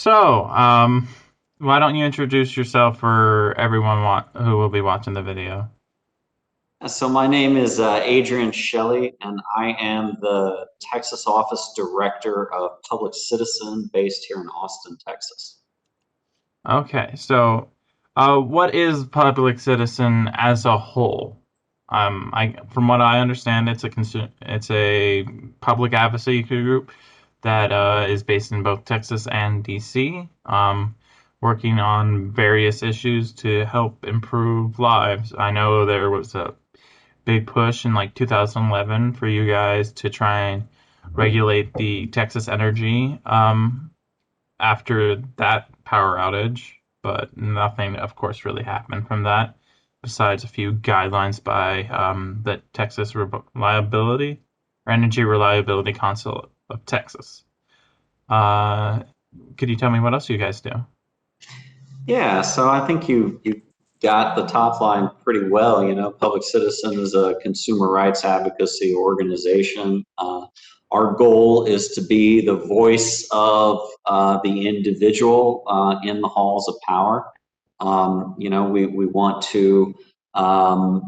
So, why don't you introduce yourself for everyone who will be watching the video? So my name is Adrian Shelley, and I am the Texas Office Director of Public Citizen based here in Austin, Texas. Okay, so, what is Public Citizen as a whole? From what I understand, it's a public advocacy group that is based in both Texas and DC, working on various issues to help improve lives. I know there was a big push in like 2011 for you guys to try and regulate the Texas energy after that power outage, but nothing, of course, really happened from that besides a few guidelines by the Texas Reliability or Energy Reliability Council of Texas. Uh, could you tell me what else you guys do? Yeah, so I think you got the top line pretty well. You know, Public Citizen is a consumer rights advocacy organization. Our goal is to be the voice of the individual in the halls of power. We want to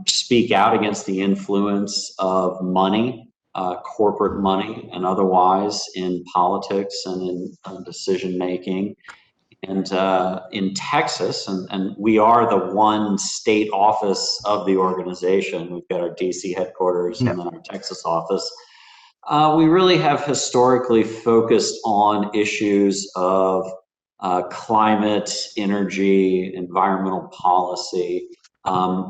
speak out against the influence of money, corporate money, and otherwise in politics and in decision making. And in Texas, and we are the one state office of the organization. We've got our DC headquarters Yeah. and then our Texas office. We really have historically focused on issues of climate, energy, environmental policy.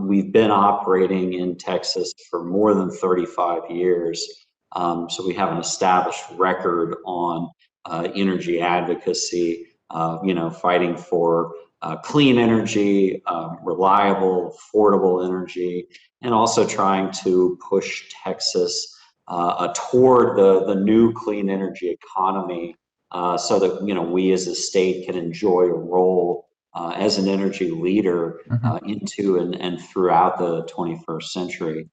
We've been operating in Texas for more than 35 years. So we have an established record on energy advocacy, fighting for clean energy, reliable, affordable energy, and also trying to push Texas toward the new clean energy economy, so that we as a state can enjoy a role as an energy leader Mhm. into and throughout the 21st century.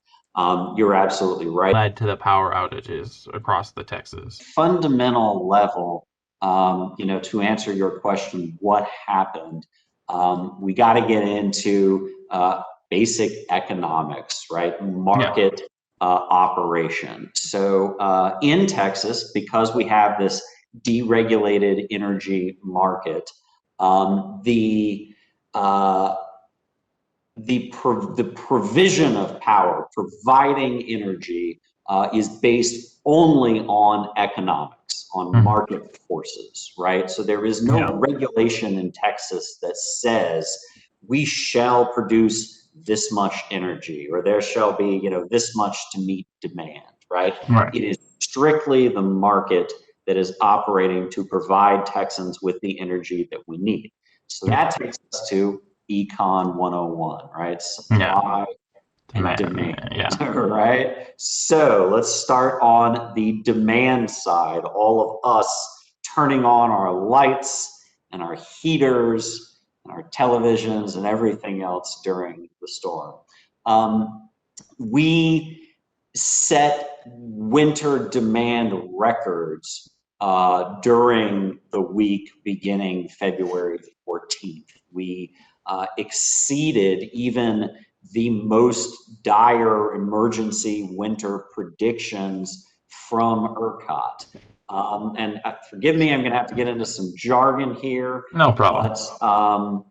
You're absolutely right. Led to the power outages across the Texas. Fundamental level, to answer your question, what happened? We got to get into basic economics, right? Yeah. Market operation. So in Texas, because we have this deregulated energy market, the uh, the provision of power, providing energy, is based only on economics, on Mhm. market forces, right? So there is no Yeah. regulation in Texas that says we shall produce this much energy or there shall be, this much to meet demand, right? Right. It is strictly the market that is operating to provide Texans with the energy that we need. So Yeah. that takes us to Econ 101, right? Yeah. Supply and Demand. demand, Yeah. right? So let's start on the demand side. All of us turning on our lights and our heaters and our televisions and everything else during the storm. We set winter demand records during the week beginning February 14th. We exceeded even the most dire emergency winter predictions from ERCOT. And forgive me, I'm going to have to get into some jargon here, No problem. but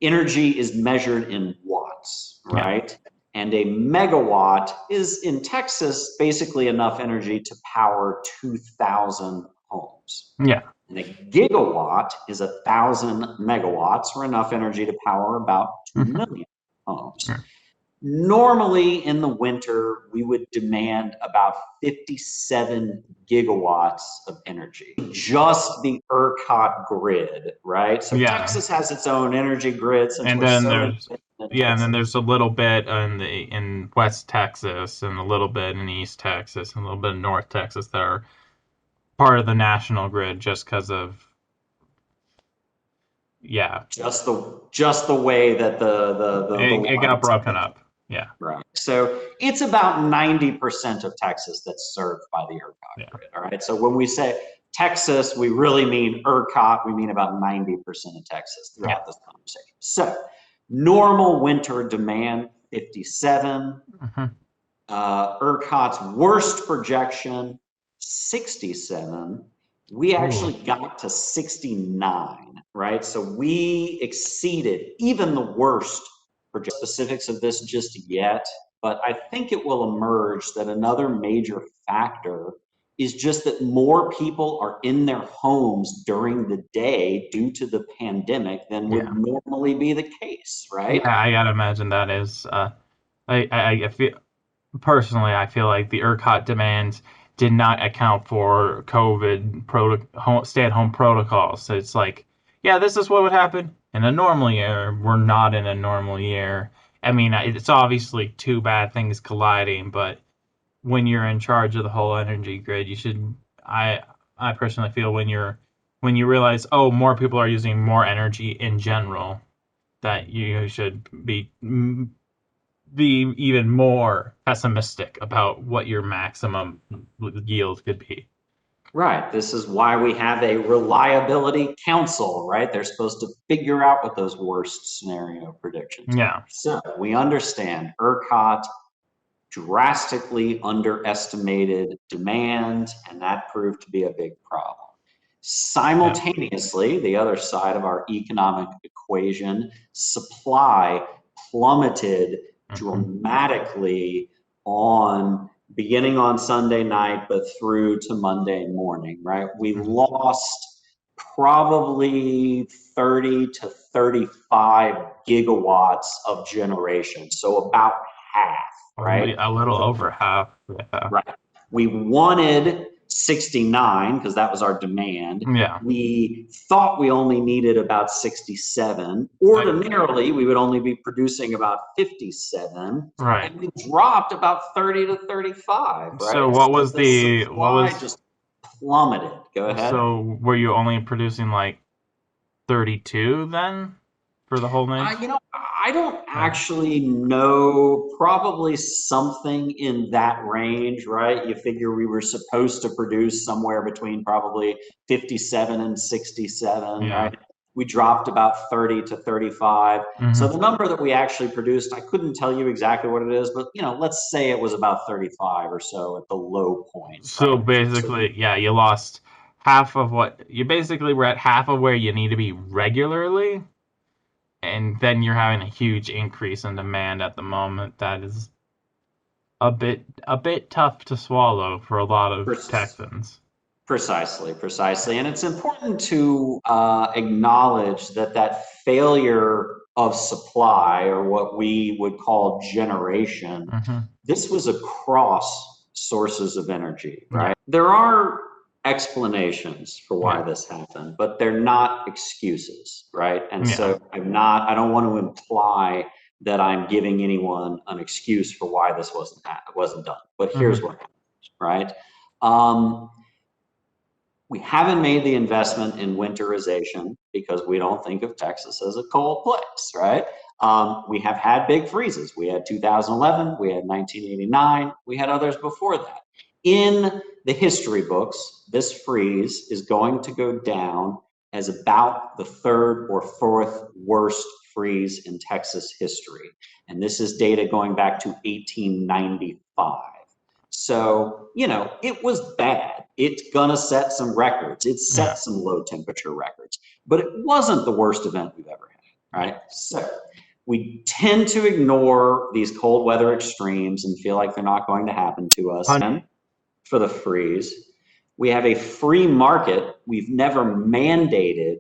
energy is measured in watts, Yeah. right? And a megawatt is in Texas basically enough energy to power 2,000 homes. Yeah. And a gigawatt is 1,000 megawatts, or enough energy to power about 2 Mhm. million homes. Yeah. Normally in the winter, we would demand about 57 gigawatts of energy. Just the ERCOT grid, right? So Yeah. Texas has its own energy grid since And we're then so there's independent in yeah, and then Texas. there's a little bit in West Texas and a little bit in East Texas and a little bit in North Texas that are part of the national grid just because of yeah, Just the way that the it got lines broken up. Yeah. right. So it's about 90% of Texas that's served by the ERCOT Yeah. grid. All right. So when we say Texas, we really mean ERCOT. We mean about 90% of Texas Yeah. throughout this conversation. So, normal winter demand, 57. Hmm. ERCOT's worst projection, 67. We Ooh. actually got to 69, right? So we exceeded even the worst specifics of this just yet, but I think it will emerge that another major factor is just that more people are in their homes during the day due to the pandemic than would Yeah. normally be the case, right? Yeah, I gotta imagine that is. I feel personally, I feel like the ERCOT demands did not account for stay-at-home protocols. So it's like, yeah, this is what would happen in a normal year. We're not in a normal year. I mean, it's obviously two bad things colliding, but when you're in charge of the whole energy grid, you should. I I personally feel when you realize, oh, more people are using more energy in general, that you should be even more pessimistic about what your maximum yield could be. Right. This is why we have a reliability council, right? They're supposed to figure out what those worst scenario predictions are. Yeah. So we understand ERCOT drastically underestimated demand, and that proved to be a big problem. Yeah. Simultaneously, the other side of our economic equation, supply plummeted Hmm. dramatically on beginning on Sunday night, but through to Monday morning, right? We Hmm. lost probably 30 to 35 gigawatts of generation. So about half, right? A little So over half. Yeah. right. We wanted 69 because that was our demand. Yeah. We thought we only needed about 67. I, Ordinarily, we would only be producing about 57, right. and we dropped about 30 to 35, So right? what So was the what supply was just plummeted. Go ahead. so were you only producing like 32 then for the whole nation? I don't Or, actually know. Probably something in that range, right? You figure we were supposed to produce somewhere between probably 57 and 67, yeah. right? We dropped about 30 to 35. So Hmm. the number that we actually produced, I couldn't tell you exactly what it is, but let's say it was about 35 or so at the low points, So right? So basically, yeah, you lost half of what you basically were at half of where you need to be regularly, and then you're having a huge increase in demand at the moment that is a bit tough to swallow for a lot of Texans. precisely, precisely. And it's important to acknowledge that that failure of supply, or what we would call generation, Hmm. this was across sources of energy, Yeah. right? There are explanations for why Yeah. this happened, but they're not excuses, right? And Yeah. so I don't want to imply that I'm giving anyone an excuse for why this wasn't done. But here's Hmm. what happened, right? Um, we haven't made the investment in winterization because we don't think of Texas as a cold place, right? We have had big freezes. We had 2011, we had 1989, we had others before that. In the history books, this freeze is going to go down as about the third or fourth worst freeze in Texas history. And this is data going back to 1895. So, it was bad. It's going to set some records. It Yeah. set some low temperature records, but it wasn't the worst event we've ever had, Yeah. right? So, we tend to ignore these cold weather extremes and feel like they're not going to happen to us. And for the freeze, we have a free market. We've never mandated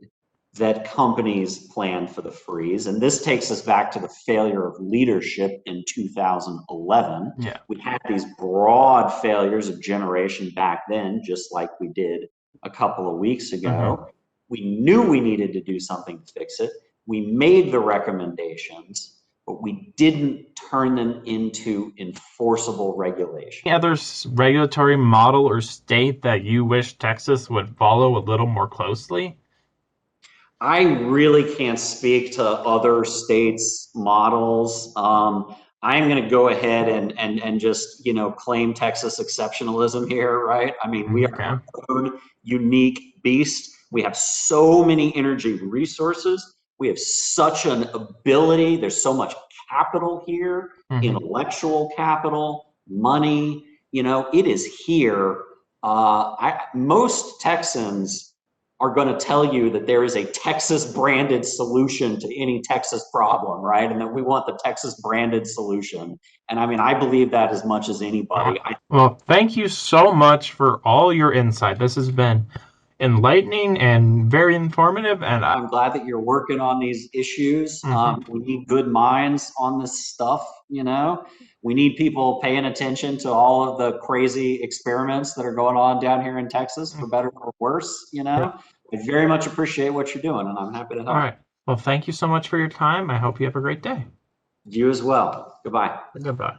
that companies plan for the freeze. And this takes us back to the failure of leadership in 2011. Yeah. We had these broad failures of generation back then, just like we did a couple of weeks Hmm. ago. We knew we needed to do something to fix it. We made the recommendations, but we didn't turn them into enforceable regulation. Any other regulatory model or state that you wish Texas would follow a little more closely? I really can't speak to other states' models. I am going to go ahead and just, claim Texas exceptionalism here, right? I mean, we are Okay. our own unique beast. We have so many energy resources. We have such an ability. There's so much capital here, Hmm. intellectual capital, money. It is here. Most Texans are going to tell you that there is a Texas branded solution to any Texas problem, right? And that we want the Texas branded solution. And I mean, I believe that as much as anybody. Well, thank you so much for all your insight. This has been enlightening and very informative. And I'm glad that you're working on these issues. mhm. We need good minds on this stuff, We need people paying attention to all of the crazy experiments that are going on down here in Texas, for better or worse, Yeah. I very much appreciate what you're doing, and I'm happy to All help. right. Well, thank you so much for your time. I hope you have a great day. You as well. Goodbye. Goodbye.